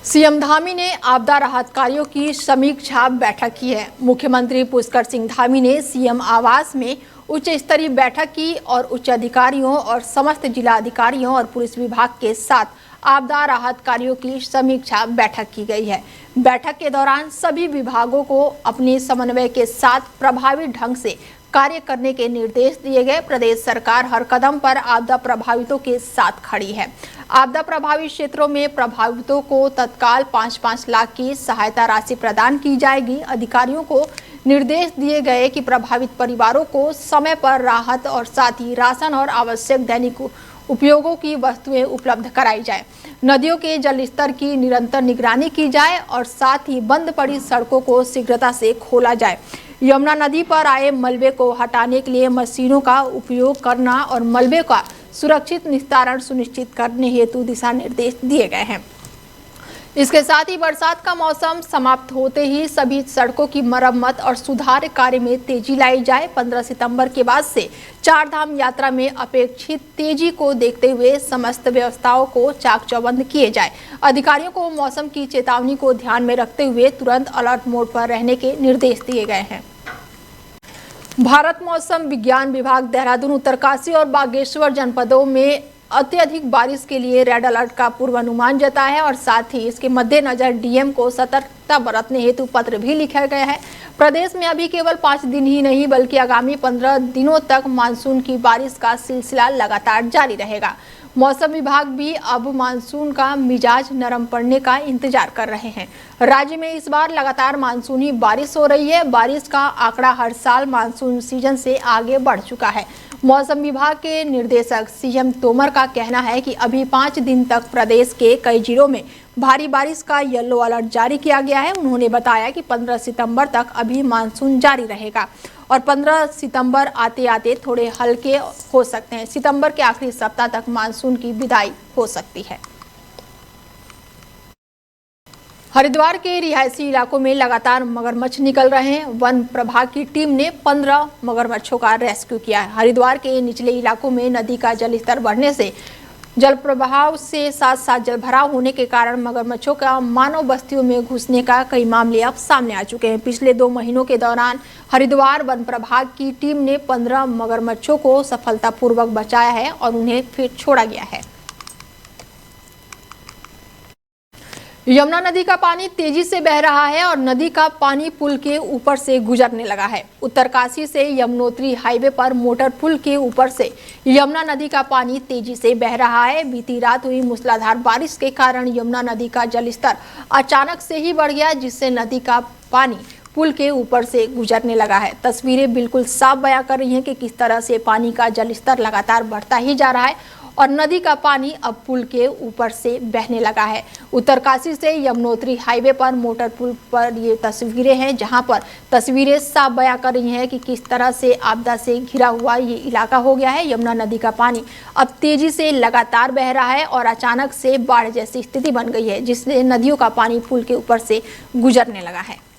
CM Dhami ने आपदा राहत कार्यों की समीक्षा बैठक की है। मुख्यमंत्री पुष्कर सिंह धामी ने सीएम आवास में उच्च स्तरीय बैठक की और उच्च अधिकारियों और समस्त जिला अधिकारियों और पुलिस विभाग के साथ आपदा राहत कार्यों की समीक्षा बैठक की गई है। बैठक के दौरान सभी विभागों को अपने समन्वय के साथ प्रभावी ढंग से कार्य करने के निर्देश दिए गए। प्रदेश सरकार हर कदम पर आपदा प्रभावितों के साथ खड़ी है। आपदा प्रभावित क्षेत्रों में प्रभावितों को तत्काल 5-5 लाख की सहायता राशि प्रदान की जाएगी। अधिकारियों को निर्देश दिए गए कि प्रभावित परिवारों को समय पर राहत और साथ ही राशन और आवश्यक दैनिक उपयोगों की वस्तुएं उपलब्ध कराई जाए। नदियों के जलस्तर की निरंतर निगरानी की जाए और साथ ही बंद पड़ी सड़कों को शीघ्रता से खोला जाए। यमुना नदी पर आए मलबे को हटाने के लिए मशीनों का उपयोग करना और मलबे का सुरक्षित निस्तारण सुनिश्चित करने हेतु दिशा निर्देश दिए गए हैं। इसके साथ ही बरसात का मौसम समाप्त होते ही सभी सड़कों की मरम्मत और सुधार कार्य में तेजी लाई जाए। 15 सितंबर के बाद से चार धाम यात्रा में अपेक्षित तेजी को देखते हुए समस्त व्यवस्थाओं को चाक चौबंद किए जाए। अधिकारियों को मौसम की चेतावनी को ध्यान में रखते हुए तुरंत अलर्ट मोड पर रहने के निर्देश दिए गए हैं। भारत मौसम विज्ञान विभाग देहरादून, उत्तरकाशी और बागेश्वर जनपदों में अत्यधिक बारिश के लिए रेड अलर्ट का पूर्वानुमान जताया है और साथ ही इसके मद्देनजर डीएम को सतर्कता बरतने हेतु पत्र भी लिखा गया है। प्रदेश में अभी केवल 5 दिन ही नहीं बल्कि आगामी 15 दिनों तक मानसून की बारिश का सिलसिला लगातार जारी रहेगा। मौसम विभाग भी अब मानसून का मिजाज नरम पड़ने का इंतजार कर रहे हैं। राज्य में इस बार लगातार मानसूनी बारिश हो रही है। बारिश का आंकड़ा हर साल मानसून सीजन से आगे बढ़ चुका है। मौसम विभाग के निर्देशक सीएम तोमर का कहना है कि अभी 5 दिन तक प्रदेश के कई जिलों में भारी बारिश का येलो अलर्ट जारी किया गया है। उन्होंने बताया कि 15 सितंबर तक अभी मानसून जारी रहेगा और 15 सितंबर आते आते थोड़े हल्के हो सकते हैं। सितंबर के आखिरी सप्ताह तक मानसून की विदाई हो सकती है। हरिद्वार के रिहायशी इलाकों में लगातार मगरमच्छ निकल रहे हैं। वन प्रभाग की टीम ने 15 मगरमच्छों का रेस्क्यू किया है। हरिद्वार के निचले इलाकों में नदी का जलस्तर बढ़ने से जल प्रवाह से साथ साथ जलभराव होने के कारण मगरमच्छों का मानव बस्तियों में घुसने का कई मामले अब सामने आ चुके हैं। पिछले 2 महीनों के दौरान हरिद्वार वन प्रभाग की टीम ने 15 मगरमच्छों को सफलतापूर्वक बचाया है और उन्हें फिर छोड़ा गया है। यमुना नदी का पानी तेजी से बह रहा है और नदी का पानी पुल के ऊपर से गुजरने लगा है। उत्तरकाशी से यमुनोत्री हाईवे पर मोटर पुल के ऊपर से यमुना नदी का पानी तेजी से बह रहा है। बीती रात हुई मूसलाधार बारिश के कारण यमुना नदी का जलस्तर अचानक से ही बढ़ गया, जिससे नदी का पानी पुल के ऊपर से गुजरने लगा है। तस्वीरें बिल्कुल साफ बयां कर रही हैं कि किस तरह से पानी का जलस्तर लगातार बढ़ता ही जा रहा है और नदी का पानी अब पुल के ऊपर से बहने लगा है। उत्तरकाशी से यमुनोत्री हाईवे पर मोटर पुल पर ये तस्वीरें हैं, जहां पर तस्वीरें साफ बयां कर रही हैं कि किस तरह से आपदा से घिरा हुआ ये इलाका हो गया है। यमुना नदी का पानी अब तेजी से लगातार बह रहा है और अचानक से बाढ़ जैसी स्थिति बन गई है, जिससे नदियों का पानी पुल के ऊपर से गुजरने लगा है।